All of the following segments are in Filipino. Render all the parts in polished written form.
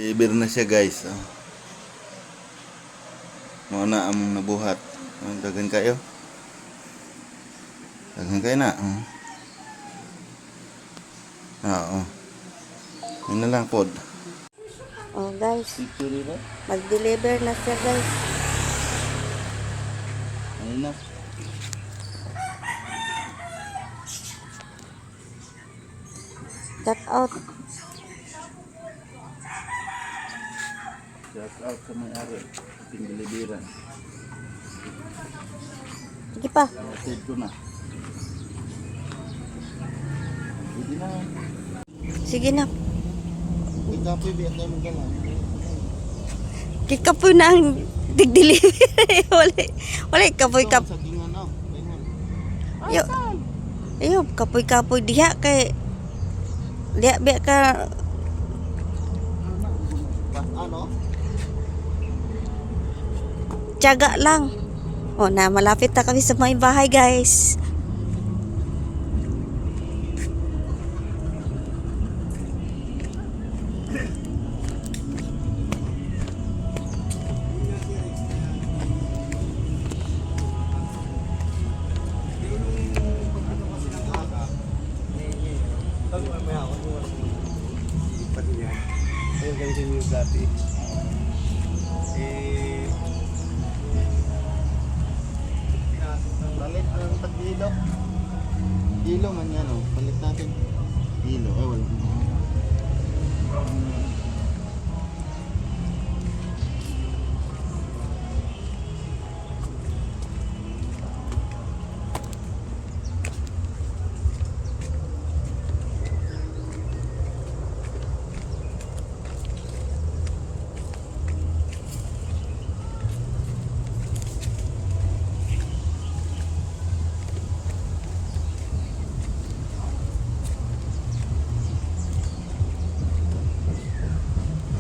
Deliver na siya guys. Mauna among nabuhat. Dagan kayo. Dagan kayo na. Oo. Yun na lang pod. Oh guys, mag-deliver na siya guys. Ayun na. Shout out. Shout out sa may-ari. Pinideliveran. Sige pa. Save ko na. Sige na. Sige na. Uy, kapoy, biyak na yung gala. Kikapoy na ang dig-deliver. wala kapoy-kapoy. Sa gingan na. Yo. Ayo, kapoy-kapoy diha kay diha biya ka Ano? tiyaga lang. Oh, na malapit na kami sa may bahay, guys. Ayun ganito yung dati. Palit ang tag-ilo. Ilo man yan oh. Palit natin. Ilo. Ay wala.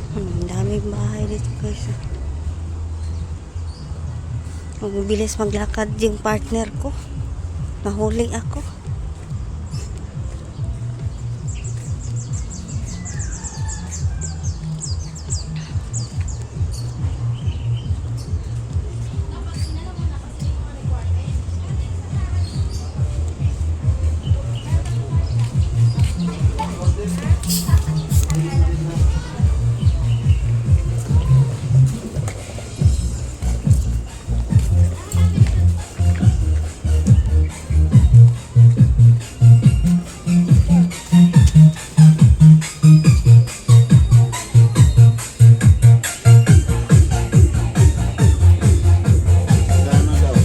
Ang daming bahay dito, guys. Ang bilis maglakad yung partner ko. Nahuling ako. Gano daw?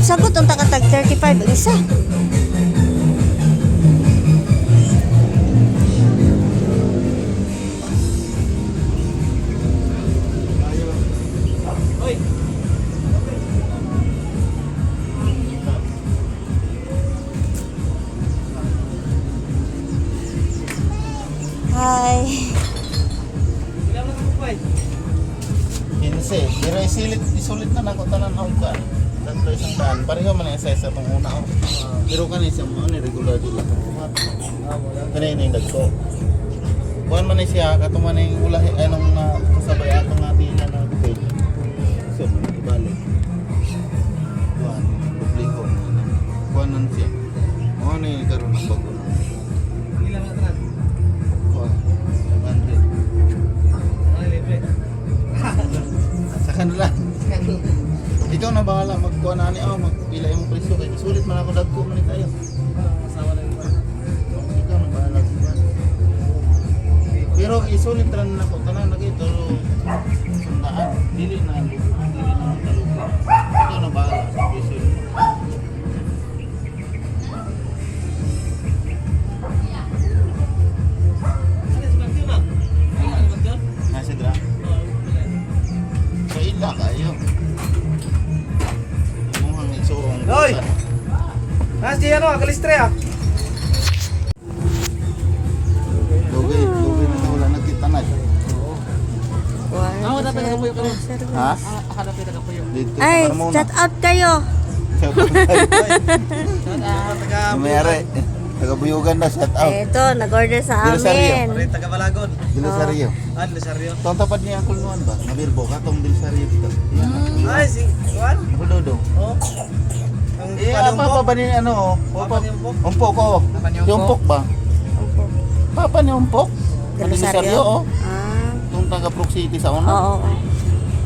Sagot ang takatag 35 ang isa. Hi. Kinse. Pero isulit na nako tanan ako ka. Tatlo isang daan. Pareho man yung sa itong una ako. Pero kanina siya mo ni regular dila. Kanina yung dagko. Buwan man siya katuman yung ulahi anong kasabay atong dila na page. So, ibalik. Buwan, publiko. Buwan nan siya. Ano yung karoon ng bago na? Ilang na tran? Buwan, 100. Ano libre? Sa kanila. Ikaw na bahala magkuha na ni magpila yung presyo kay sulit man ako dagko man tayo. Asawa lang yun. Ikaw na bahala sa pero isulit ran na ko tanan lagi pero sundaan dili na talupa. Ikaw na bahala sa presyo. Ano sa bagyo na? Ano sa bagyo? Nasa dra. So ila kayo. Mukhang isurong. Hoy! Nasi ano, kalistre ah. Dugay na wala nakita na. Ako dapat nakapuyo ka rin. Ha? Akala pa nakapuyo. Dito Ay, sa muna. shout out kayo. Taga Mayari. Taga-Buyugan na, shout out. Ito, nag-order sa Bilisario. amin. Taga Balagon. Bilisario. Lisaryo. Itong tapat niya ang kulungan ba? Nabirbo ka, itong Bilisario dito. Yan. Ay, si Juan. Budodo. Oh. Ang Papa ba ni ano? Papa ni Umpok? Umpok, oh. Papa ni Si Umpok ba? Opo. Papa ni Umpok? Bilisario, oh. Ah, Itong taga Brook City sa una. oo.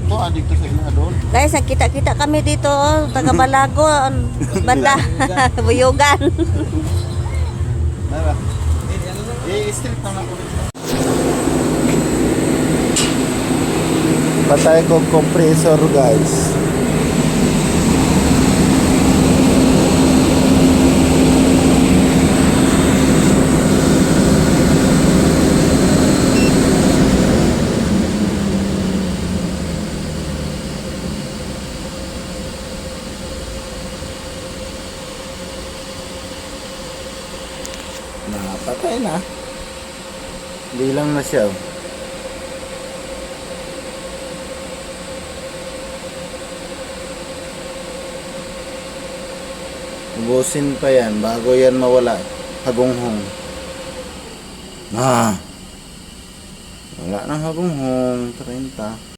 Ito, dito sa ina doon. Guys, nakita-kita kami dito, oh, taga Balagon, banda, Buyugan. Nara. I-strip na lang ulit. Patay ko compressor, guys. Patay na. Hindi lang na siya. Ubusin pa yan bago yan mawala. Hagunghong. Wala nang hagunghong. 30.